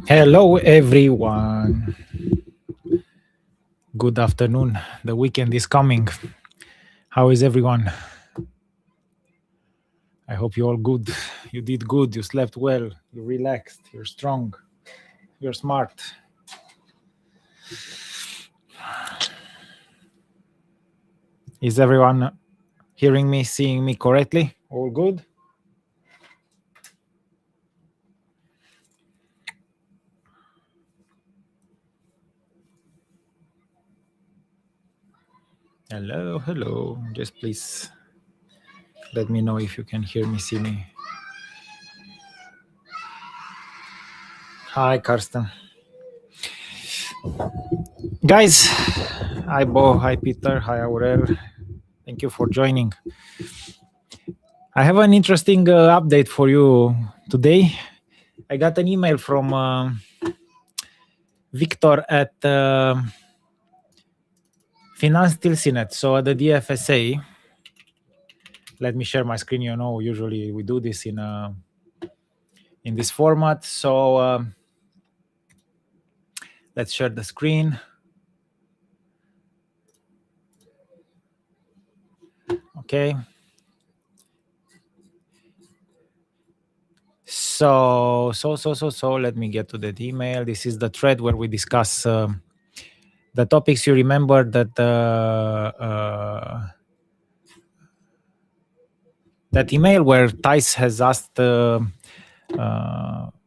Hello, everyone. Good afternoon. The weekend is coming. How is everyone? I hope you're all good. You did good. You slept well. You relaxed. You're strong. You're smart. Is everyone hearing me, seeing me correctly? All good? Hello, hello. Just please let me know if you can hear me, see me. Hi, Karsten. Guys, hi, Bo. Hi, Peter. Hi, Aurel. Thank you for joining. I have an interesting update for you today. I got an email from Victor at Finanstillsynet, so at the DFSA. Let me share my screen. You know, usually we do this in this format. So let's share the screen. Okay. So let me get to that email. This is the thread where we discuss the topics. You remember that that email where Thijs has asked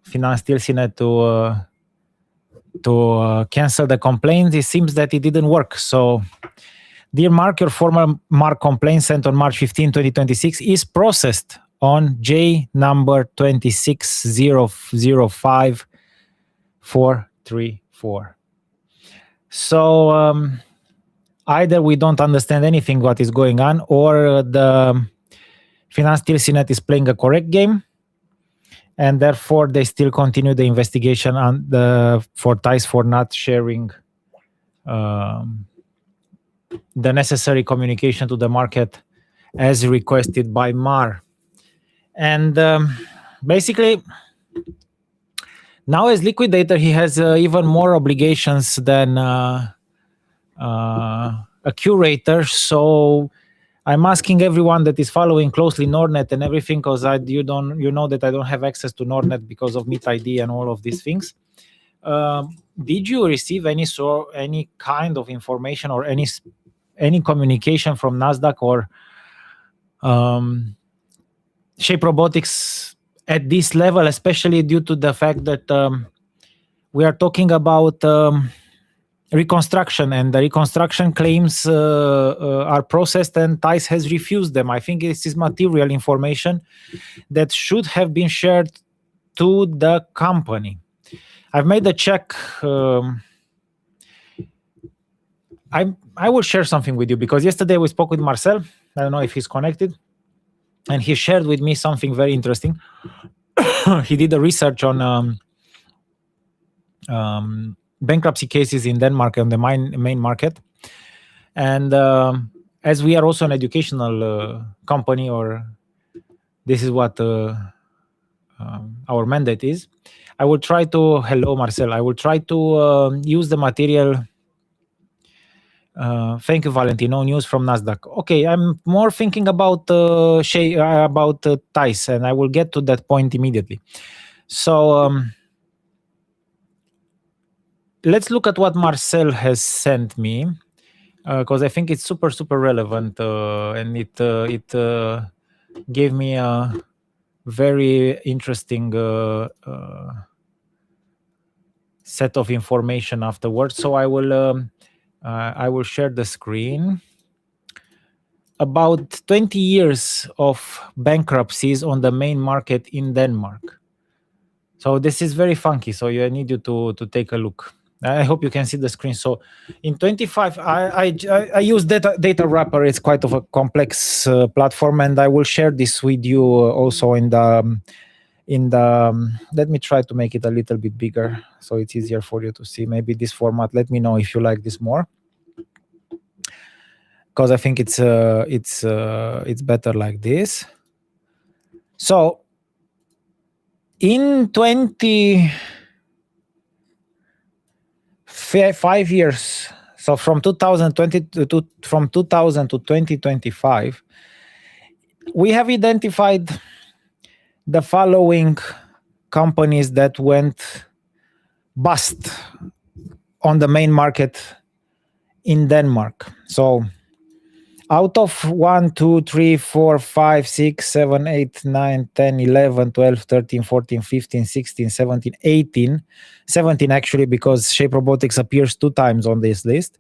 Finanstillsynet to cancel the complaint. It seems that it didn't work. So, dear Mark, your formal Mark complaint sent on March 15, 2026 is processed on J number 26005-434. So either we don't understand anything what is going on, or the Finanstillsynet is playing a correct game, and therefore they still continue the investigation on for Thijs for not sharing the necessary communication to the market as requested by Mar. And basically, now as liquidator, he has even more obligations than a curator. So I'm asking everyone that is following closely Nordnet and everything, because you know that I don't have access to Nordnet because of Meet ID and all of these things. Did you receive any kind of information or any communication from Nasdaq or Shape Robotics at this level, especially due to the fact that we are talking about reconstruction, and the reconstruction claims are processed, and Thijs has refused them? I think this is material information that should have been shared to the company. I've made a check. I will share something with you, because yesterday we spoke with Marcel. I don't know if he's connected, and he shared with me something very interesting. He did a research on bankruptcy cases in Denmark on the main market. And as we are also an educational company, or this is what our mandate is, I will try to, hello Marcel, I will try to use the material. Thank you, Valentino. News from Nasdaq. Okay, I'm more thinking about Thijs, and I will get to that point immediately. So let's look at what Marcel has sent me, because I think it's super relevant, and it gave me a very interesting set of information afterwards. So I will share the screen. About 20 years of bankruptcies on the main market in Denmark. So this is very funky. So I need you to take a look. I hope you can see the screen. So in 25, I use data wrapper. It's quite of a complex platform, and I will share this with you also in the let me try to make it a little bit bigger so it's easier for you to see. Maybe this format. Let me know if you like this more, because I think it's better like this. So In 25 years, so from 2020 from 2000 to 2025, we have identified the following companies that went bust on the main market in Denmark. So out of 1, 2, 3, 4, 5, 6, 7, 8, 9, 10, 11, 12, 13, 14, 15, 16, 17, 18, 17 actually, because Shape Robotics appears 2 times on this list.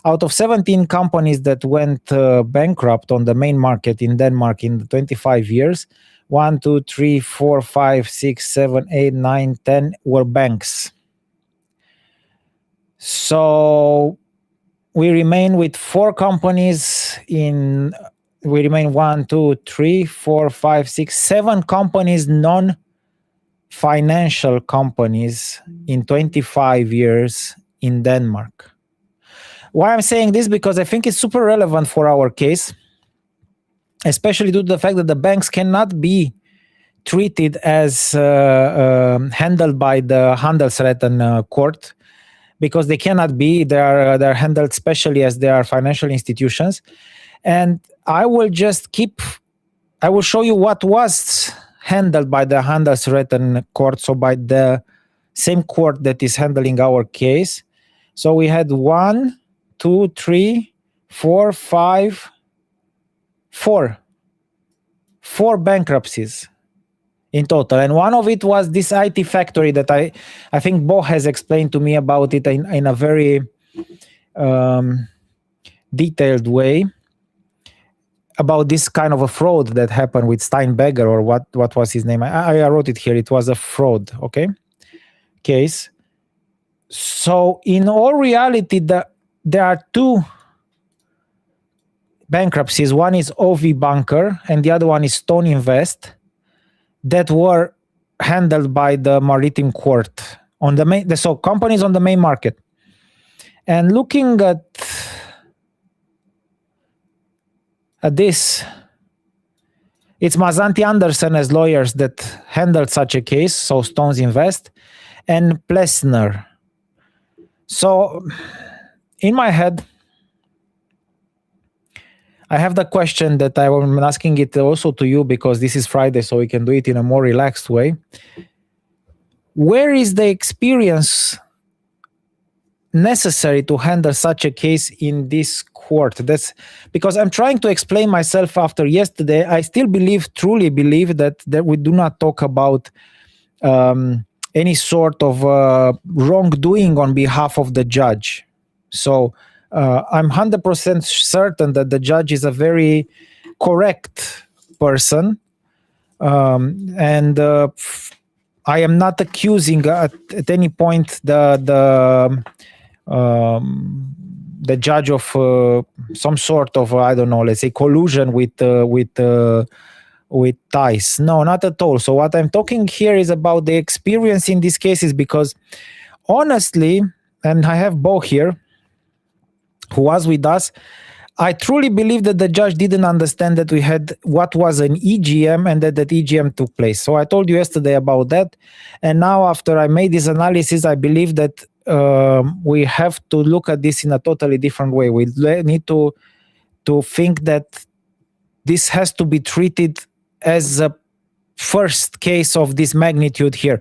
Out of 17 companies that went bankrupt on the main market in Denmark in the 25 years, 1, 2, 3, 4, 5, 6, 7, 8, 9, 10 were banks. So we remain with 4 companies in, we remain 1, 2, 3, 4, 5, 6, 7 companies, non-financial companies in 25 years in Denmark. Why I'm saying this? Because I think it's super relevant for our case, especially due to the fact that the banks cannot be treated as handled by the Handelsretten court, because they cannot be. They're handled specially as they are financial institutions. And I will show you what was handled by the Handelsretten court, so by the same court that is handling our case. So we had 1, 2, 3, 4, 5, 4 bankruptcies in total, and one of it was this IT factory that I think Bo has explained to me about it in a very detailed way, about this kind of a fraud that happened with Steinberger, or what was his name? I wrote it here. It was a fraud, okay, case. So in all reality, there are 2 bankruptcies. One is OV Banker and the other one is Stone Invest, that were handled by the Maritime Court on the main, so companies on the main market. And looking at this, it's Mazanti Anderson as lawyers that handled such a case, so Stones Invest, and Plessner. So in my head, I have the question that I'm asking it also to you, because this is Friday, so we can do it in a more relaxed way. Where is the experience necessary to handle such a case in this court? That's because I'm trying to explain myself after yesterday. I still truly believe that we do not talk about any sort of wrongdoing on behalf of the judge. So I'm 100% certain that the judge is a very correct person, and I am not accusing at any point the judge of some sort of, I don't know, let's say collusion with ties. No, not at all. So what I'm talking here is about the experience in these cases, because honestly, and I have Bo here, who was with us, I truly believe that the judge didn't understand that we had what was an EGM and that EGM took place. So I told you yesterday about that. And now after I made this analysis, I believe that we have to look at this in a totally different way. We need to think that this has to be treated as a first case of this magnitude here.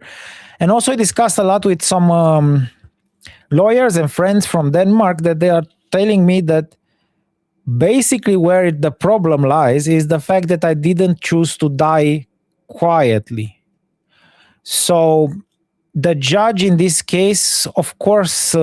And also I discussed a lot with some lawyers and friends from Denmark, that they are telling me that basically where the problem lies is the fact that I didn't choose to die quietly. So the judge in this case, of course,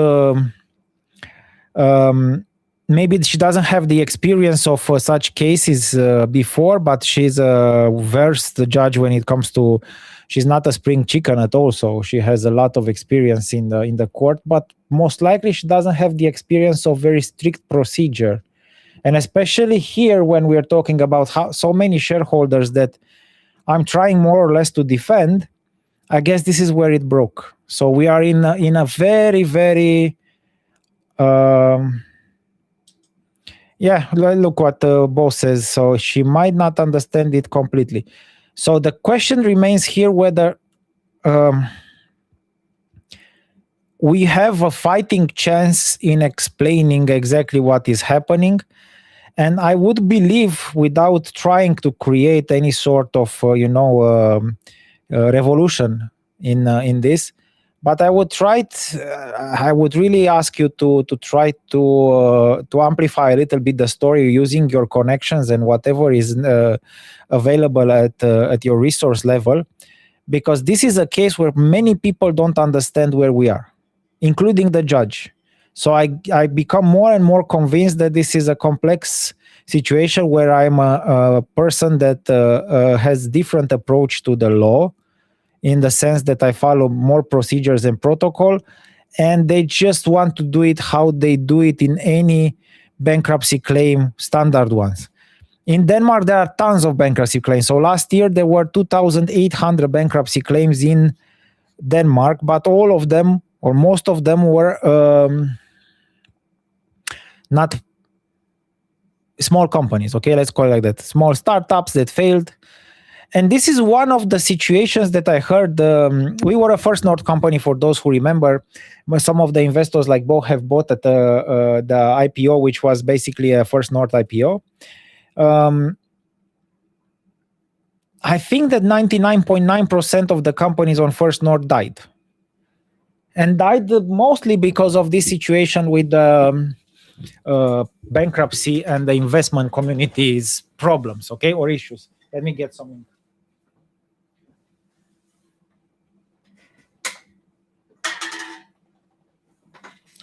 maybe she doesn't have the experience of such cases before, but she's a versed judge when it comes to, she's not a spring chicken at all, so she has a lot of experience in the court, but most likely she doesn't have the experience of very strict procedure. And especially here, when we're talking about how so many shareholders that I'm trying more or less to defend, I guess this is where it broke. So we are in a very, very, look what Bo says. So she might not understand it completely. So the question remains here whether we have a fighting chance in explaining exactly what is happening. And I would believe, without trying to create any sort of, revolution in this, but I would I would really ask you to try to amplify a little bit the story using your connections and whatever is available at your resource level, because this is a case where many people don't understand where we are, including the judge. So I become more and more convinced that this is a complex situation where I'm a person that has different approach to the law, in the sense that I follow more procedures and protocol, and they just want to do it how they do it in any bankruptcy claim, standard ones. In Denmark, there are tons of bankruptcy claims. So last year, there were 2,800 bankruptcy claims in Denmark, but all of them, or most of them, were not small companies, okay? Let's call it like that. Small startups that failed. And this is one of the situations that I heard. We were a First North company, for those who remember. Some of the investors like Bo have bought at the IPO, which was basically a First North IPO. I think that 99.9% of the companies on First North died. And died mostly because of this situation with bankruptcy and the investment community's problems, okay, or issues. Let me get some.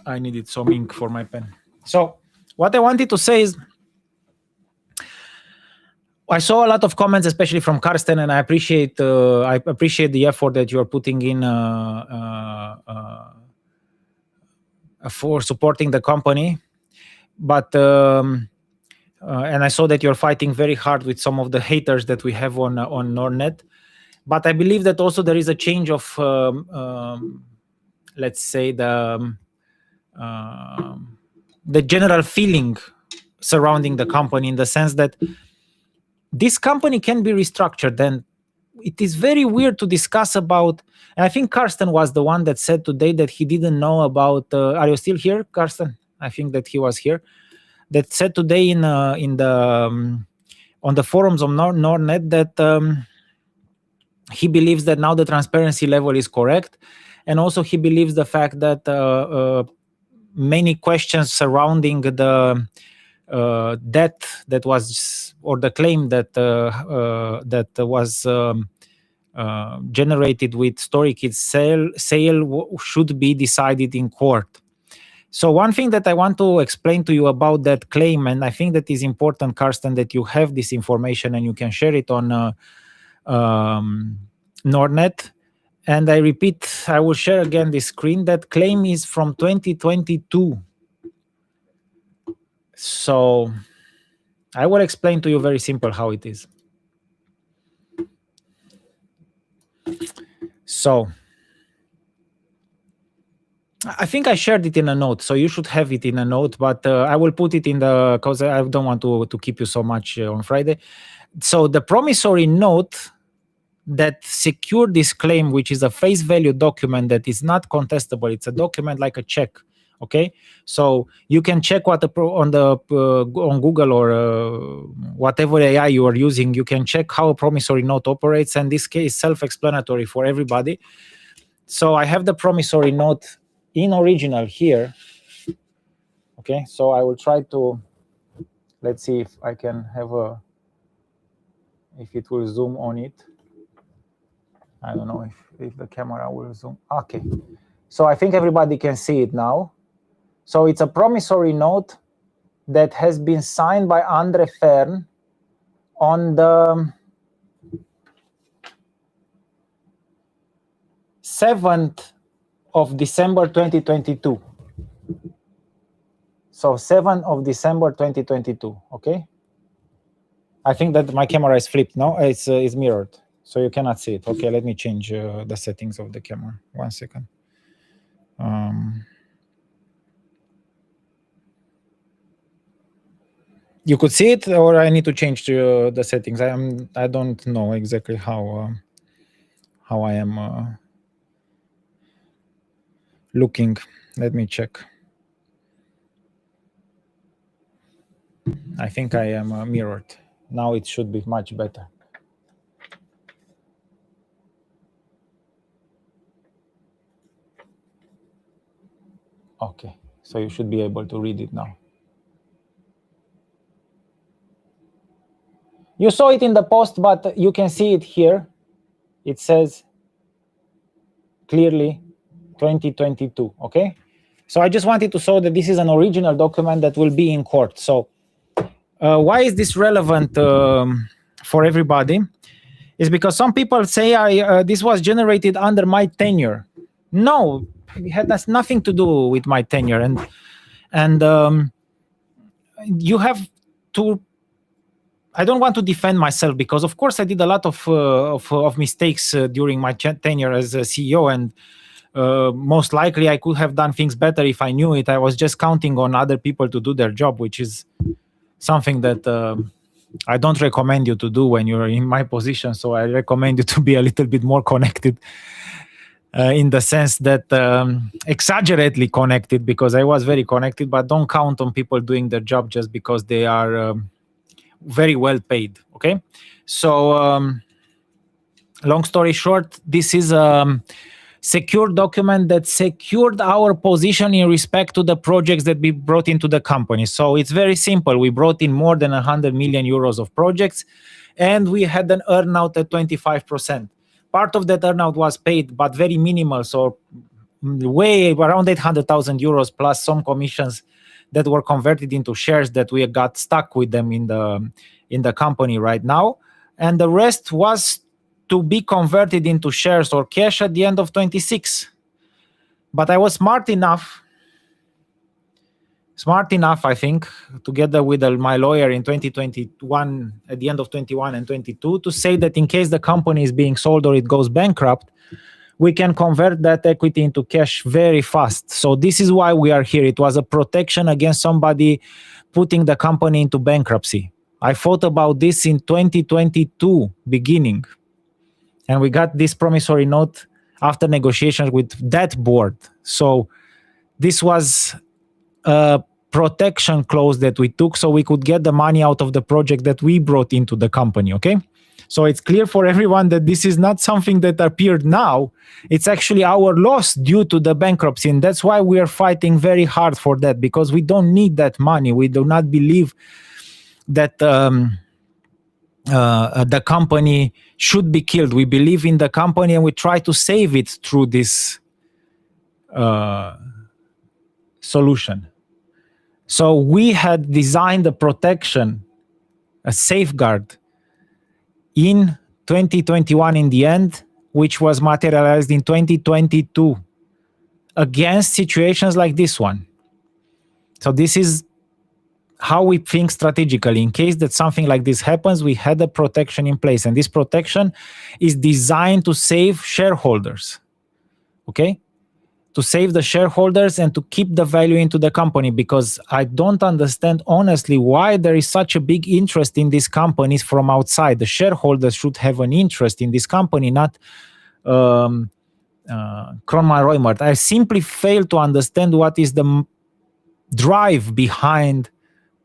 I needed some ink for my pen. So what I wanted to say is, I saw a lot of comments, especially from Karsten, and I appreciate the effort that you're putting in for supporting the company. But and I saw that you're fighting very hard with some of the haters that we have on Nordnet. But I believe that also there is a change of, let's say, the general feeling surrounding the company, in the sense that this company can be restructured. And it is very weird to discuss about, and I think Karsten was the one that said today that he didn't know about, are you still here, Karsten? I think that he was here. That said today in the on the forums of Nordnet that he believes that now the transparency level is correct, and also he believes the fact that many questions surrounding the debt that was, or the claim that that was generated with StoryKids sale should be decided in court. So one thing that I want to explain to you about that claim, and I think that is important, Karsten, that you have this information and you can share it on Nordnet. And I repeat, I will share again this screen. That claim is from 2022. So I will explain to you very simple how it is. So I think I shared it in a note, so you should have it in a note, but I will put it in the, because I don't want to keep you so much on Friday. So the promissory note that secured this claim, which is a face value document that is not contestable, it's a document like a check. Okay, so you can check what on Google or whatever AI you are using. You can check how a promissory note operates, and this case is self-explanatory for everybody. So I have the promissory note in original here. Okay, so I will try to, let's see if I can have if it will zoom on it. I don't know if the camera will zoom. Okay, so I think everybody can see it now. So it's a promissory note that has been signed by Andre Fern on the 7th of December 2022. So 7th of December 2022, okay? I think that my camera is flipped, no? It's mirrored, so you cannot see it. Okay, let me change the settings of the camera. 1 second. You could see it, or I need to change the settings? I don't know exactly how I am looking. Let me check. I think I am mirrored. Now it should be much better. Okay, so you should be able to read it now. You saw it in the post, but you can see it here. It says clearly 2022, okay? So I just wanted to show that this is an original document that will be in court. So why is this relevant for everybody? Is because some people say this was generated under my tenure. No, it had nothing to do with my tenure, and you have to. I don't want to defend myself because, of course, I did a lot of mistakes during my tenure as a CEO, and most likely I could have done things better if I knew it. I was just counting on other people to do their job, which is something that I don't recommend you to do when you're in my position. So I recommend you to be a little bit more connected, in the sense that exaggerately connected, because I was very connected, but don't count on people doing their job just because they are very well paid. Okay, so long story short, this is a secure document that secured our position in respect to the projects that we brought into the company. So it's very simple. We brought in more than 100 million euros of projects, and we had an earnout at 25%. Part of that earnout was paid, but very minimal, so way around 800,000 euros plus some commissions that were converted into shares that we got stuck with them in the company right now, and the rest was to be converted into shares or cash at the end of 26. But I was smart enough, I think, together with my lawyer in 2021, at the end of 21 and 22, to say that in case the company is being sold or it goes bankrupt, we can convert that equity into cash very fast. So this is why we are here. It was a protection against somebody putting the company into bankruptcy. I thought about this in 2022 beginning, and we got this promissory note after negotiations with that board. So this was a protection clause that we took so we could get the money out of the project that we brought into the company, okay? So it's clear for everyone that this is not something that appeared now. It's actually our loss due to the bankruptcy, and that's why we are fighting very hard for that, because we don't need that money. We do not believe that the company should be killed. We believe in the company, and we try to save it through this solution. So we had designed a protection, a safeguard in 2021 in the end, which was materialized in 2022 against situations like this one. So this is how we think strategically. In case that something like this happens, we had a protection in place, and this protection is designed to save shareholders, okay? To save the shareholders and to keep the value into the company, because I don't understand honestly why there is such a big interest in these companies from outside. The shareholders should have an interest in this company, not Kroman Reumert. I simply fail to understand what is the drive behind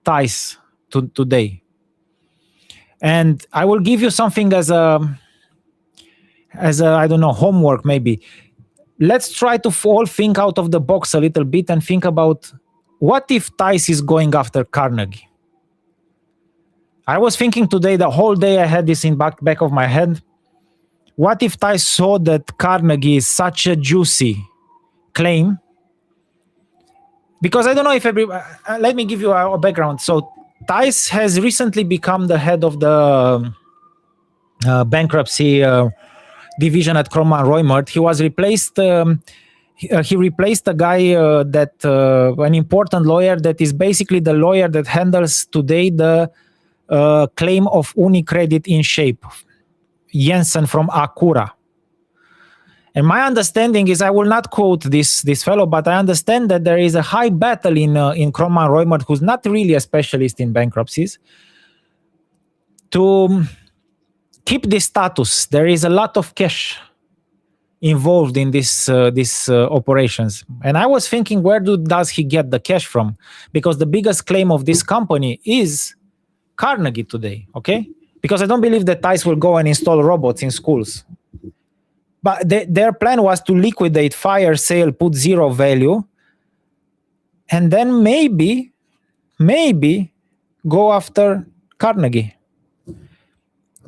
Thijs today. And I will give you something as a I don't know, homework maybe. Let's try to all think out of the box a little bit and think about, what if Thijs is going after Carnegie? I was thinking today, the whole day I had this in back of my head. What if Thijs saw that Carnegie is such a juicy claim? Because I don't know if let me give you a background. So Thijs has recently become the head of the bankruptcy division at Kroman Reumert. He was replaced. He replaced a guy an important lawyer that is basically the lawyer that handles today the claim of UniCredit in Shape, Jensen from Acura. And my understanding is, I will not quote this fellow, but I understand that there is a high battle in Kroman Reumert, who's not really a specialist in bankruptcies, to keep this status. There is a lot of cash involved in these operations. And I was thinking, where does he get the cash from? Because the biggest claim of this company is Carnegie today, okay? Because I don't believe that Tice will go and install robots in schools. But their plan was to liquidate, fire sale, put zero value, and then maybe go after Carnegie.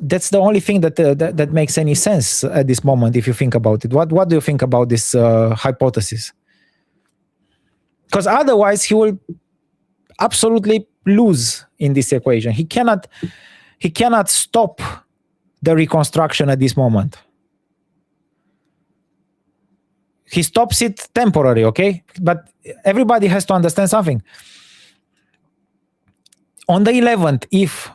That's the only thing that makes any sense at this moment, if you think about it. What do you think about this hypothesis? Because otherwise he will absolutely lose in this equation. He cannot stop the reconstruction at this moment. He stops it temporarily, okay? But everybody has to understand something. On the 11th, if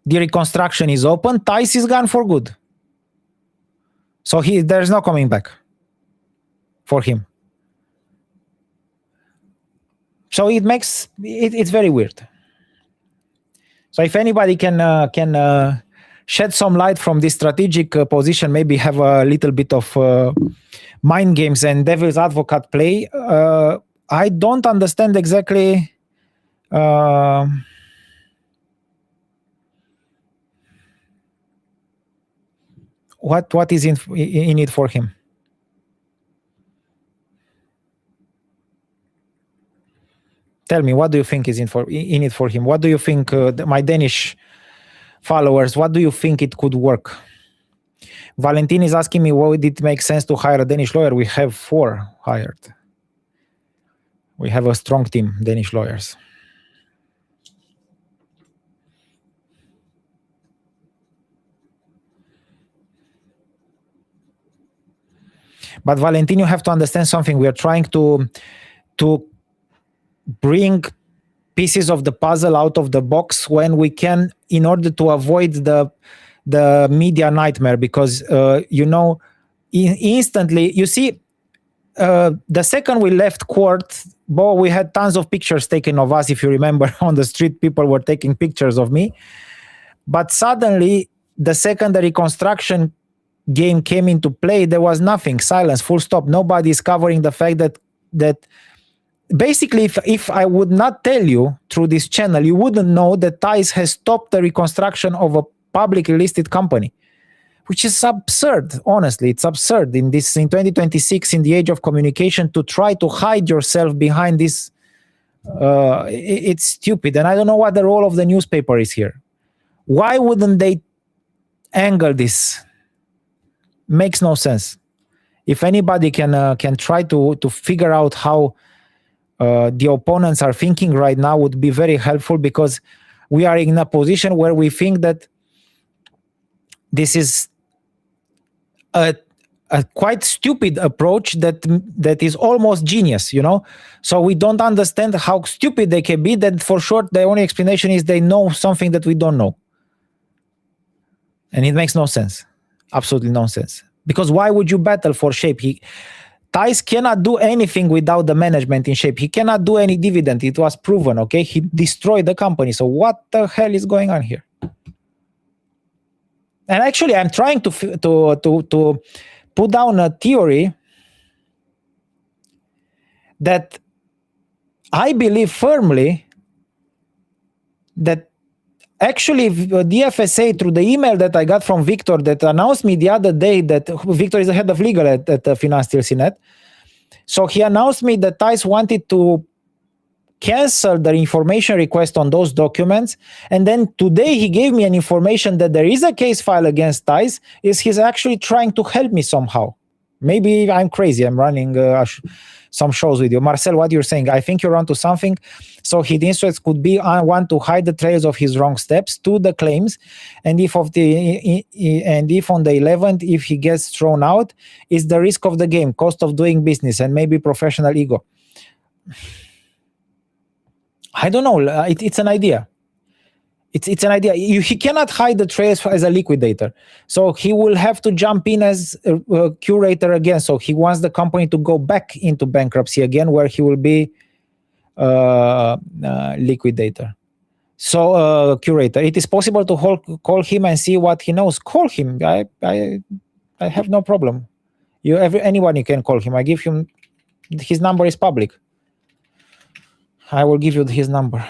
the reconstruction is open, Tice is gone for good. So there's no coming back for him. So it's very weird. So if anybody can shed some light from this strategic position, maybe have a little bit of mind games and devil's advocate play. I don't understand exactly what is in it for him. Tell me, what do you think is in it for him? What do you think, my Danish followers, what do you think it could work? Valentin is asking me, would it make sense to hire a Danish lawyer? We have 4 hired. We have a strong team, Danish lawyers. But Valentin, you have to understand something. We are trying to bring pieces of the puzzle out of the box when we can, in order to avoid the media nightmare, because instantly, you see, the second we left court, we had tons of pictures taken of us. If you remember, on the street, people were taking pictures of me. But suddenly, the second the reconstruction game came into play, there was nothing, silence, full stop. Nobody is covering the fact that basically, if I would not tell you through this channel, you wouldn't know that Tice has stopped the reconstruction of a publicly listed company, which is absurd. Honestly, it's absurd in 2026, in the age of communication, to try to hide yourself behind this. It's stupid, and I don't know what the role of the newspaper is here. Why wouldn't they angle this? Makes no sense. If anybody can try to figure out how the opponents are thinking right now, would be very helpful, because we are in a position where we think that this is a quite stupid approach that is almost genius, So we don't understand how stupid they can be. That for short, the only explanation is they know something that we don't know, and it makes no sense. Absolutely no sense. Because why would you battle for Shape? Tice cannot do anything without the management in Shape. He cannot do any dividend. It was proven, okay? He destroyed the company. So what the hell is going on here? And actually, I'm trying to put down a theory that I believe firmly that actually the FSA, through the email that I got from Victor that announced me the other day, that Victor is the head of legal at Finanztilsynet. So he announced me that Tice wanted to cancel the information request on those documents. And then today he gave me an information that there is a case file against Tice. He's actually trying to help me somehow. Maybe I'm crazy. I'm running some shows with you. Marcel, what you're saying, I think you're onto something. So his interests could be, one, to hide the trails of his wrong steps, 2, the claims, and if on the 11th, if he gets thrown out, is the risk of the game, cost of doing business, and maybe professional ego. I don't know. It's an idea. It's an idea. He cannot hide the trails as a liquidator. So he will have to jump in as a curator again. So he wants the company to go back into bankruptcy again, where he will be liquidator. So curator. It is possible to call him and see what he knows. Call him. I have no problem. Anyone you can call him. I give him his number is public. I will give you his number.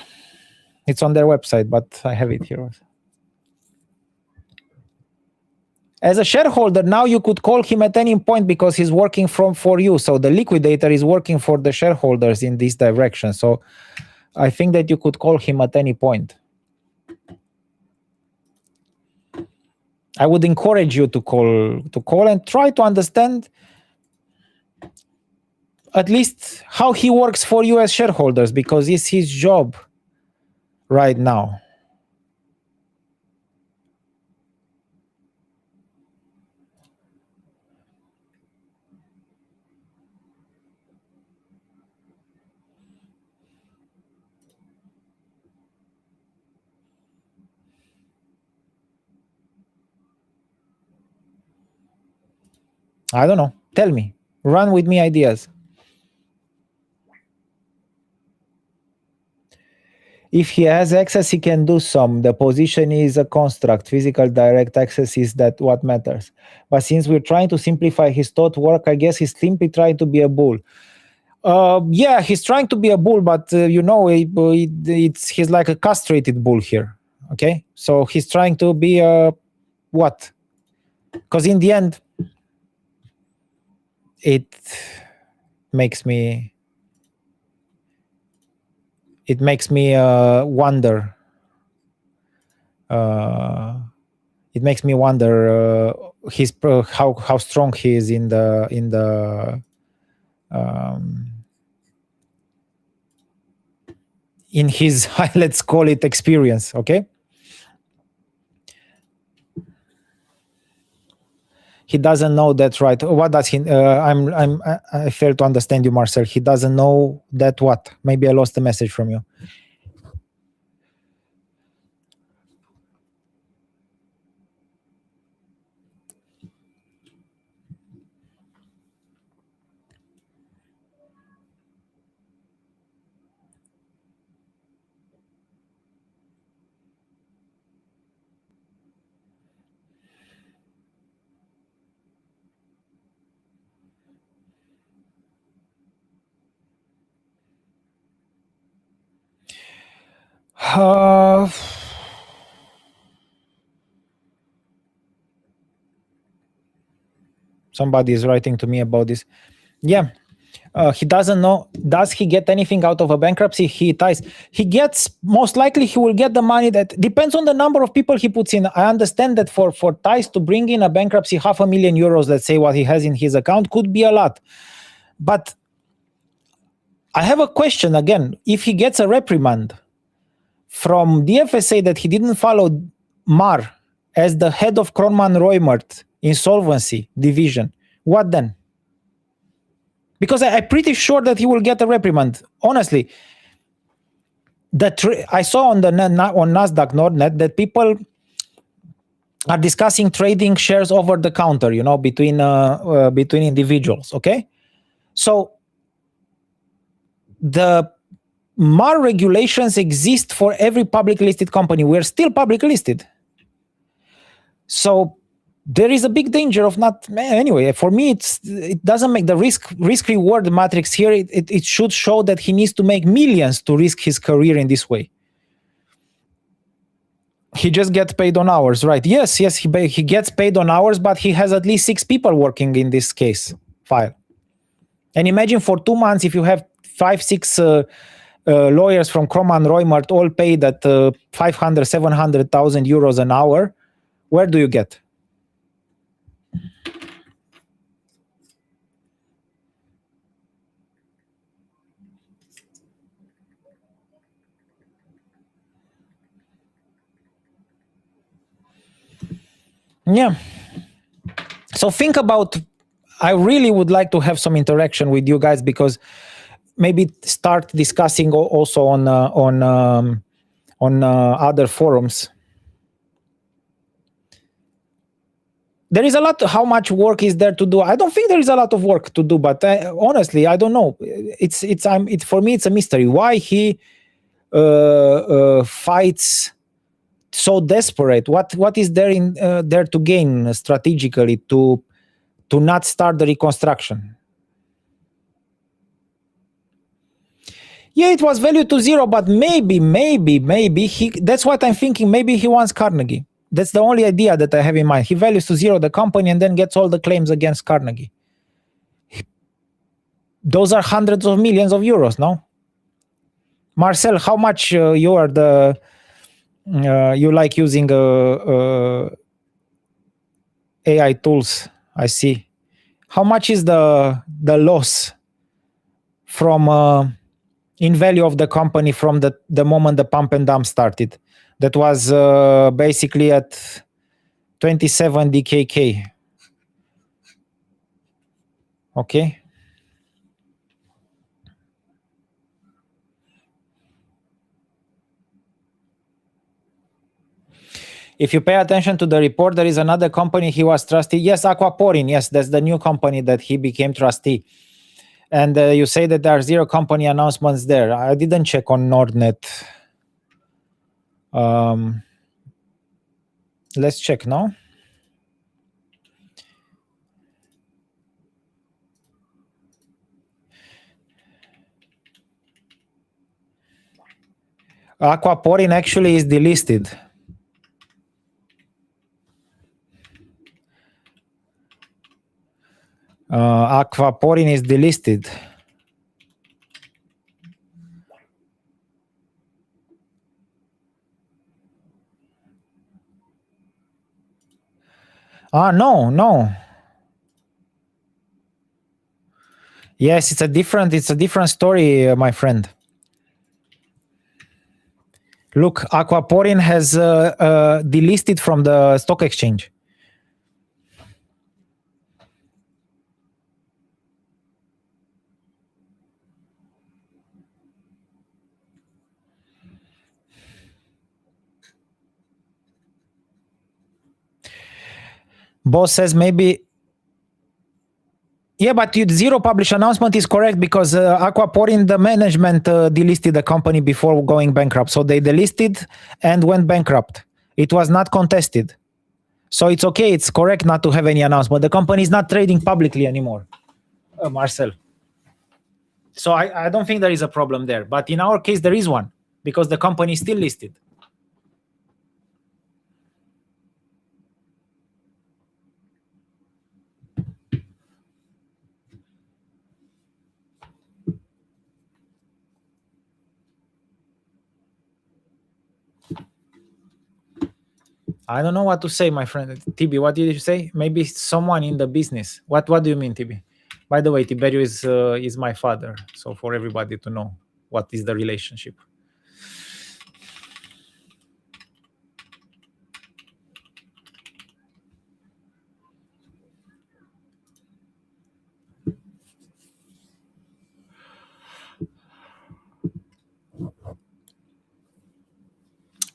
It's on their website, but I have it here. As a shareholder, now you could call him at any point because he's working for you. So the liquidator is working for the shareholders in this direction. So I think that you could call him at any point. I would encourage you to call and try to understand at least how he works for you as shareholders, because it's his job right now. I don't know. Tell me. Run with me ideas. If he has access, he can do some. The position is a construct. Physical direct access is that what matters. But since we're trying to simplify his thought work, I guess he's simply trying to be a bull. Yeah, he's trying to be a bull, but he's like a castrated bull here. Okay, so he's trying to be a what? Because in the end, it makes me wonder. It makes me wonder how strong he is in his let's call it experience. Okay, he doesn't know that, right? What does he? I fail to understand you, Marcel. He doesn't know that what? Maybe I lost the message from you. Somebody is writing to me about this. Yeah. He doesn't know. Does he get anything out of a bankruptcy? He gets, most likely he will get the money. That depends on the number of people he puts in. I understand that for Thijs to bring in a bankruptcy, €500,000, let's say what he has in his account, could be a lot. But I have a question again. If he gets a reprimand from the FSA that he didn't follow Mar as the head of Kronman Reumert insolvency division, what then? Because I'm pretty sure that he will get a reprimand. Honestly, I saw on Nasdaq Nordnet that people are discussing trading shares over the counter, between individuals. Okay, so the MAR regulations exist for every public listed company. We're still public listed, so there is a big danger of not. Anyway, for me, it doesn't make the risk reward matrix here. It should show that he needs to make millions to risk his career in this way. He just gets paid on hours, right? Yes, he gets paid on hours, but he has at least 6 people working in this case file. And imagine for 2 months, if you have 5-6 lawyers from Kronman Reumert all paid at 500,000-700,000 euros an hour, where do you get? Yeah. So think about, I really would like to have some interaction with you guys, because maybe start discussing also on other forums. There is a lot. How much work is there to do? I don't think there is a lot of work to do, but honestly, I don't know. It's for me, it's a mystery why he fights so desperate. What is there there to gain strategically to to not start the reconstruction. Yeah, it was valued to zero, but maybe that's what I'm thinking. Maybe he wants Carnegie. That's the only idea that I have in mind. He values to zero the company and then gets all the claims against Carnegie. Those are hundreds of millions of euros, no? Marcel, how much you are the you like using AI tools? I see. How much is the loss from in value of the company from the moment the pump and dump started? That was basically at 27 DKK. Okay. If you pay attention to the report, there is another company he was trustee. Yes, Aquaporin. Yes, that's the new company that he became trustee. And you say that there are zero company announcements there. I didn't check on Nordnet. Let's check now. Aquaporin actually is delisted. Aquaporin is delisted. No. Yes, it's a different story, my friend. Look, Aquaporin has delisted from the stock exchange. Boss says maybe. Yeah, but zero publish announcement is correct because Aquaporin, the management delisted the company before going bankrupt. So they delisted and went bankrupt. It was not contested. So it's okay. It's correct not to have any announcement. The company is not trading publicly anymore, Marcel. So I don't think there is a problem there. But in our case, there is one because the company is still listed. I don't know what to say, my friend. Tibi, what did you say? Maybe someone in the business. What do you mean, Tibi? By the way, Tiberio is my father. So for everybody to know what is the relationship.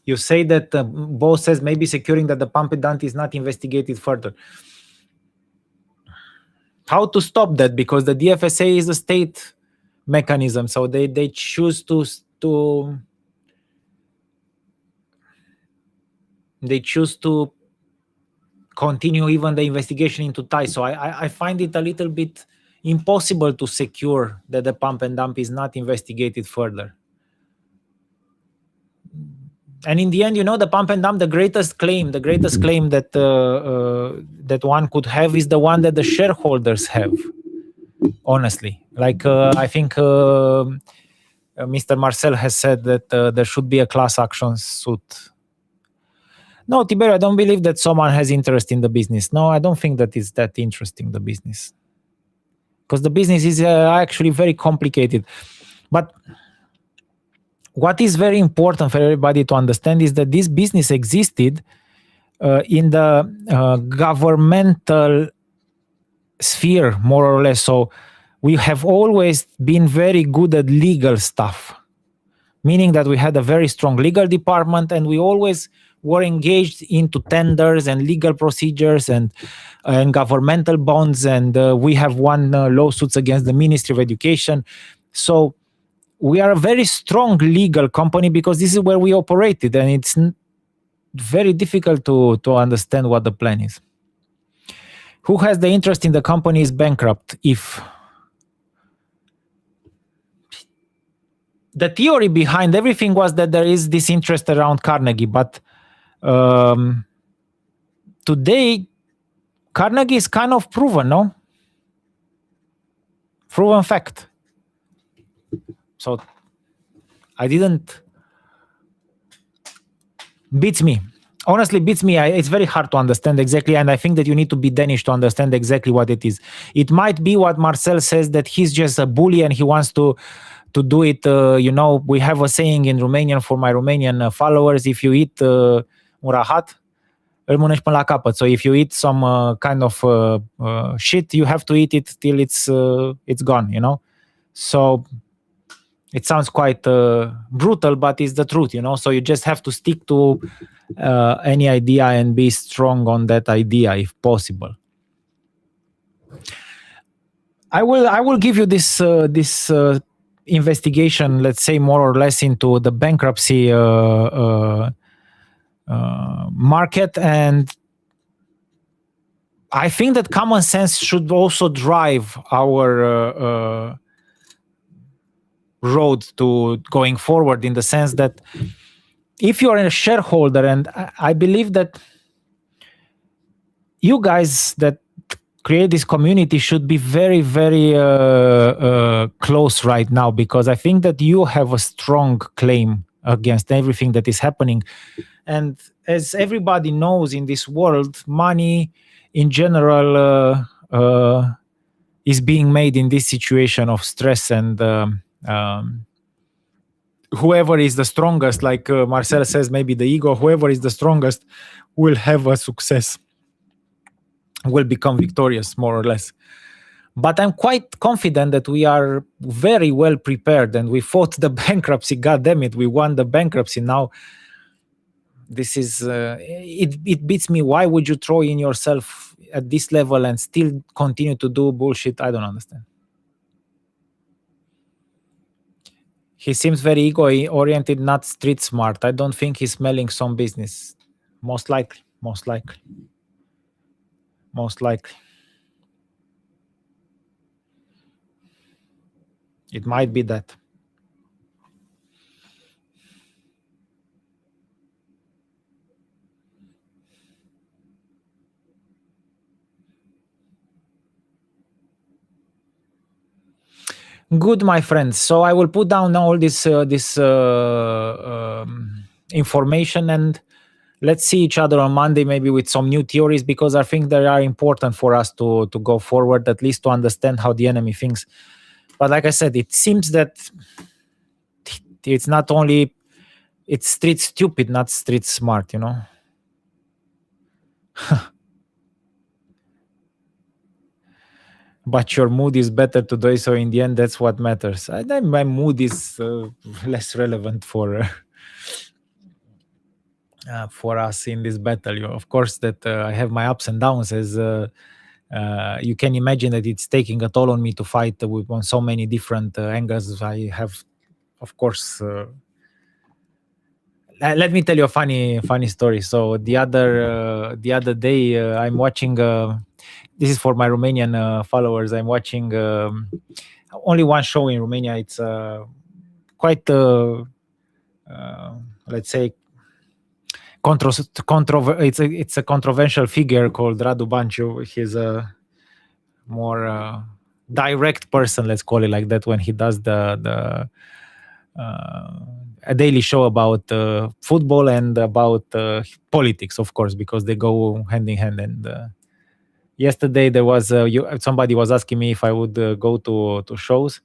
You say that boss says maybe securing that the pump and dump is not investigated further. How to stop that? Because the DFSA is a state mechanism, so they choose to continue even the investigation into Thai. So I find it a little bit impossible to secure that the pump and dump is not investigated further. And in the end, the pump and dump, the greatest claim that that one could have is the one that the shareholders have. Honestly, like I think Mr. Marcel has said that there should be a class action suit. No, Tiberio, I don't believe that someone has interest in the business. No, I don't think that it's that interesting, the business. Because the business is actually very complicated. But what is very important for everybody to understand is that this business existed in the governmental sphere, more or less. So we have always been very good at legal stuff, meaning that we had a very strong legal department and we always were engaged into tenders and legal procedures and governmental bonds. And we have won lawsuits against the Ministry of Education. So we are a very strong legal company because this is where we operated, and it's very difficult to understand what the plan is. Who has the interest in the company is bankrupt. If the theory behind everything was that there is this interest around Carnegie, but um, today Carnegie is kind of proven, no? Proven fact. So I didn't beats me. Honestly, beats me. It's very hard to understand exactly, and I think that you need to be Danish to understand exactly what it is. It might be what Marcel says, that he's just a bully and he wants to do it. We have a saying in Romanian for my Romanian followers: if you eat un rahat, îl mănânci până la capăt. So if you eat some kind of shit, you have to eat it till it's gone. So it sounds quite brutal, but it's the truth. So you just have to stick to any idea and be strong on that idea if possible. I will give you this investigation, let's say more or less, into the bankruptcy market, and I think that common sense should also drive our road to going forward, in the sense that if you're a shareholder, and I believe that you guys that create this community should be very, very close right now, because I think that you have a strong claim against everything that is happening. And as everybody knows in this world, money in general is being made in this situation of stress, and whoever is the strongest, like Marcel says, maybe the ego, whoever is the strongest will have a success, will become victorious, more or less. But I'm quite confident that we are very well prepared, and we fought the bankruptcy. God damn it, we won the bankruptcy. Now this is it beats me. Why would you throw in yourself at this level and still continue to do bullshit? I don't understand. He seems very ego-oriented, not street smart. I don't think he's smelling some business. Most likely. It might be that. Good, my friends. So I will put down all this information, and let's see each other on Monday, maybe with some new theories, because I think they are important for us to go forward, at least to understand how the enemy thinks. But like I said, it seems that it's not only, it's street stupid, not street smart, But your mood is better today, so in the end, that's what matters. My mood is less relevant for us in this battle. Of course, that I have my ups and downs, as you can imagine that it's taking a toll on me to fight on so many different angles. I have, of course. Let me tell you a funny story. So the other day, I'm watching. This is for my Romanian followers. I'm watching only one show in Romania. It's quite, let's say, it's a controversial figure called Radu Banciu. He's a more direct person, let's call it like that, when he does a daily show about football and about politics, of course, because they go hand in hand. And yesterday there was somebody was asking me if I would go to shows,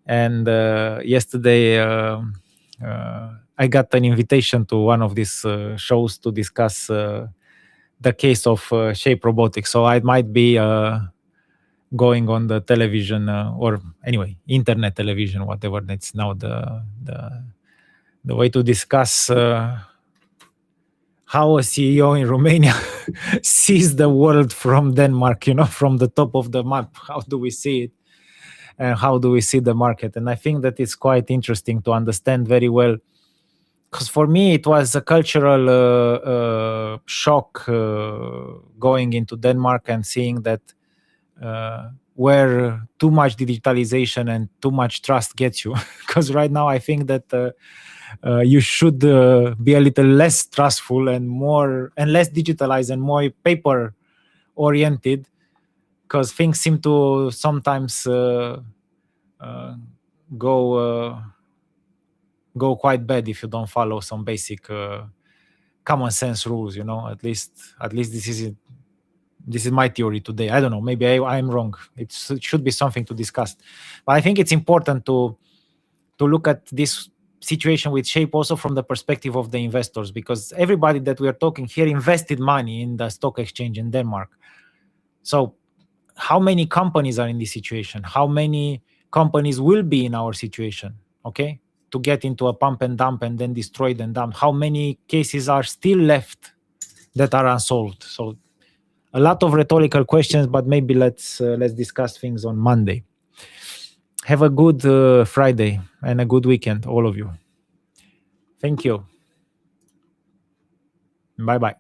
and yesterday I got an invitation to one of these shows to discuss the case of Shape Robotics. So I might be going on the television, or anyway, internet television, whatever that's now the way to discuss how a CEO in Romania sees the world from Denmark, from the top of the map. How do we see it? And how do we see the market? And I think that it's quite interesting to understand very well because for me it was a cultural shock going into Denmark and seeing that where too much digitalization and too much trust gets you. Because right now I think that you should be a little less trustful and less digitalized and more paper oriented, because things seem to sometimes go quite bad if you don't follow some basic common sense rules. At least this is my theory today. I don't know, maybe I'm wrong. It should be something to discuss, but I think it's important to look at this situation with Shape also from the perspective of the investors, because everybody that we are talking here invested money in the stock exchange in Denmark. So how many companies are in this situation? How many companies will be in our situation? Okay, to get into a pump and dump and then destroyed and dumped. How many cases are still left that are unsolved? So a lot of rhetorical questions, but maybe let's discuss things on Monday. Have a good Friday and a good weekend, all of you. Thank you. Bye-bye.